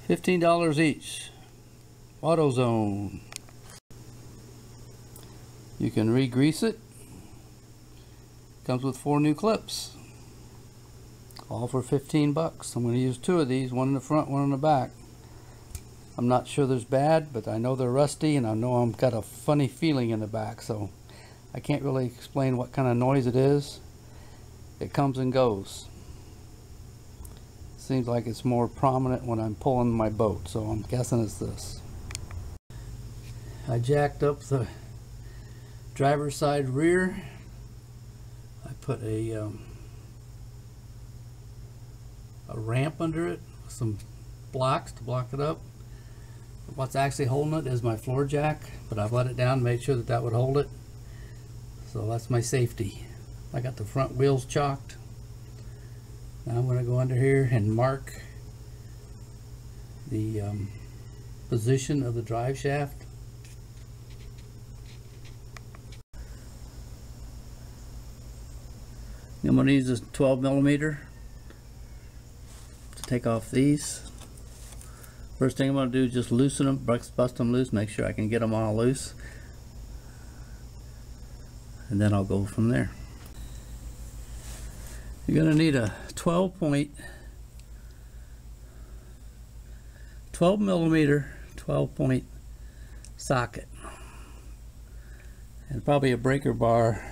$15 each. AutoZone. You can re-grease it. Comes with 4 new clips. All for 15 bucks. I'm going to use 2 of these, one in the front, one in the back. I'm not sure there's bad, but I know they're rusty, and I know I've got a funny feeling in the back, so I can't really explain what kind of noise it is. It comes and goes. Seems like it's more prominent when I'm pulling my boat, so I'm guessing it's this. I jacked up the driver's side rear. I put a ramp under it with some blocks to block it up. What's actually holding it is my floor jack, but I've let it down and made sure that that would hold it. So that's my safety. I got the front wheels chalked. Now I'm going to go under here and mark the position of the drive shaft. I'm going to use this 12mm to take off these. First thing I'm going to do is just loosen them, bust them loose, make sure I can get them all loose. And then I'll go from there. You're going to need a 12mm 12-point socket. And probably a breaker bar.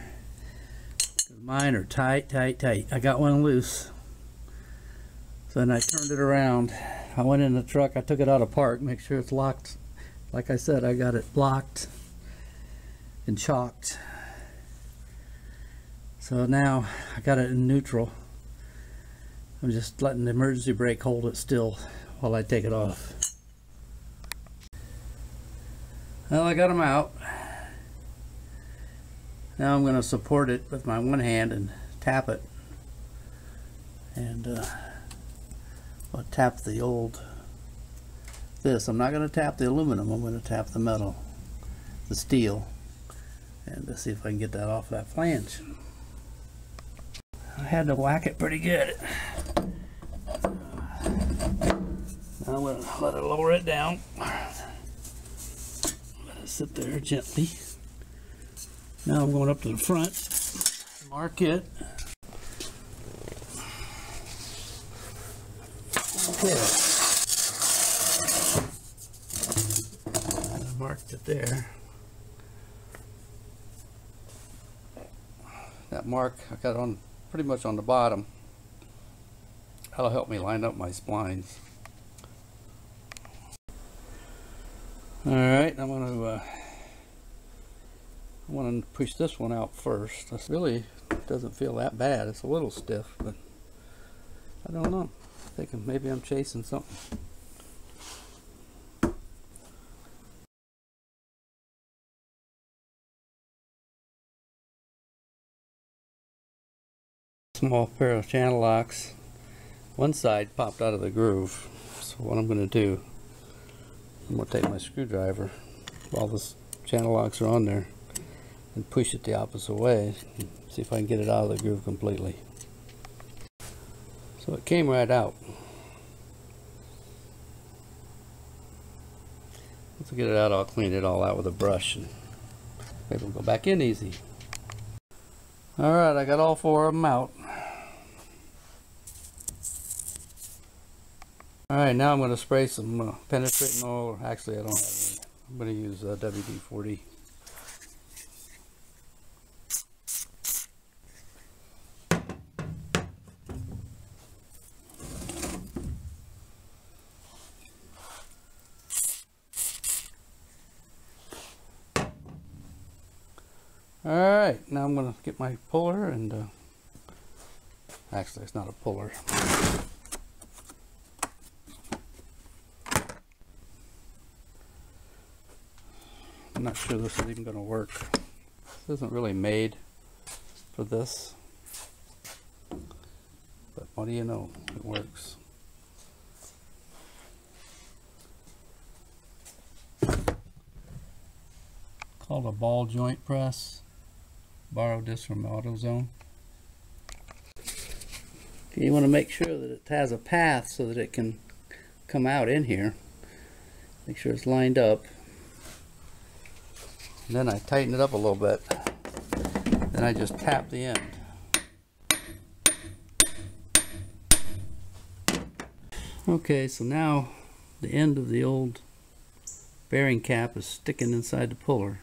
Mine are tight. I got one loose. So then I turned it around. I went in the truck, I took it out of park, make sure it's locked. Like I said, I got it blocked and chalked. So now I got it in neutral. I'm just letting the emergency brake hold it still while I take it off. Well, I got them out. Now I'm going to support it with my one hand and tap it. And I'll tap the old this. I'm not going to tap the aluminum, I'm going to tap the metal, the steel, and let's see if I can get that off that flange. I had to whack it pretty good. Now I'm going to let it lower it down. Let it sit there gently. Now I'm going up to the front, mark it. Okay. I marked it there. That mark I got on pretty much on the bottom. That'll help me line up my splines. Alright, I want to push this one out first. This really doesn't feel that bad. It's a little stiff, but I don't know. Thinking maybe I'm chasing something. Small pair of channel locks. One side popped out of the groove. So what I'm going to do, I'm going to take my screwdriver while the channel locks are on there and push it the opposite way and see if I can get it out of the groove completely. So it came right out. Once I get it out, I'll clean it all out with a brush and maybe it'll go back in easy. Alright, I got all 4 of them out. Alright, now I'm going to spray some penetrating oil. Actually, I don't have any. I'm going to use WD-40. Alright, now I'm going to get my puller and actually it's not a puller. I'm not sure this is even going to work. This isn't really made for this, but what do you know, it works. Called a ball joint press. Borrowed this from AutoZone. You want to make sure that it has a path so that it can come out in here. Make sure it's lined up. And then I tighten it up a little bit. Then I just tap the end. Okay, so now the end of the old bearing cap is sticking inside the puller,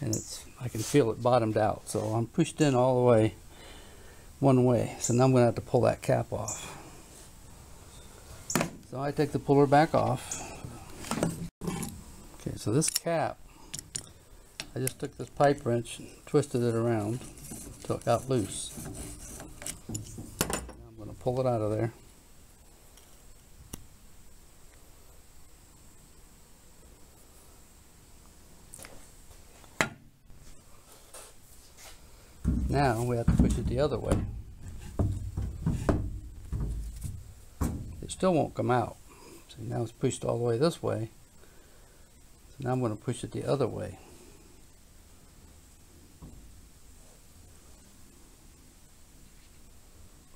and I can feel it bottomed out, so I'm pushed in all the way one way. So now I'm going to have to pull that cap off. So I take the puller back off. Okay, so this cap, I just took this pipe wrench and twisted it around until it got loose. Now I'm going to pull it out of there. Now we have to push it the other way. It still won't come out. See, now it's pushed all the way this way. So now I'm going to push it the other way.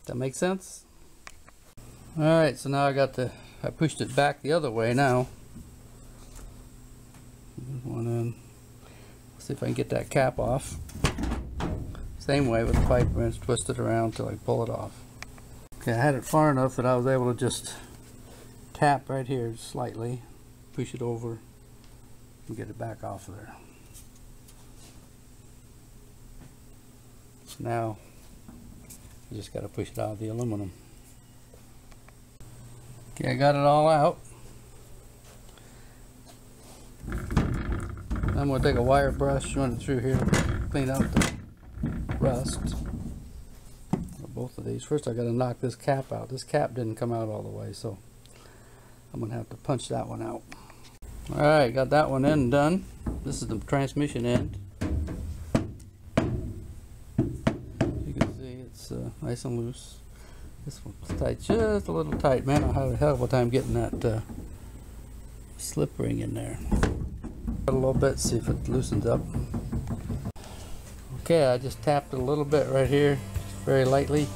That make sense? Alright, so now I pushed it back the other way now. One in. Let's see if I can get that cap off. Same way with the pipe wrench, twist it around until I pull it off. Okay, I had it far enough that I was able to just tap right here slightly, push it over, and get it back off of there. So now, you just got to push it out of the aluminum. Okay, I got it all out. I'm going to take a wire brush, run it through here, clean out the rust of both of these. First I got to knock this cap out. This cap didn't come out all the way, so I'm going to have to punch that one out. Alright, got that one end done. This is the transmission end. You can see it's nice and loose. This one's tight, just a little tight. Man, I had a hell of a time getting that slip ring in there. A little bit, see if it loosens up. Okay, I just tapped it a little bit right here, very lightly.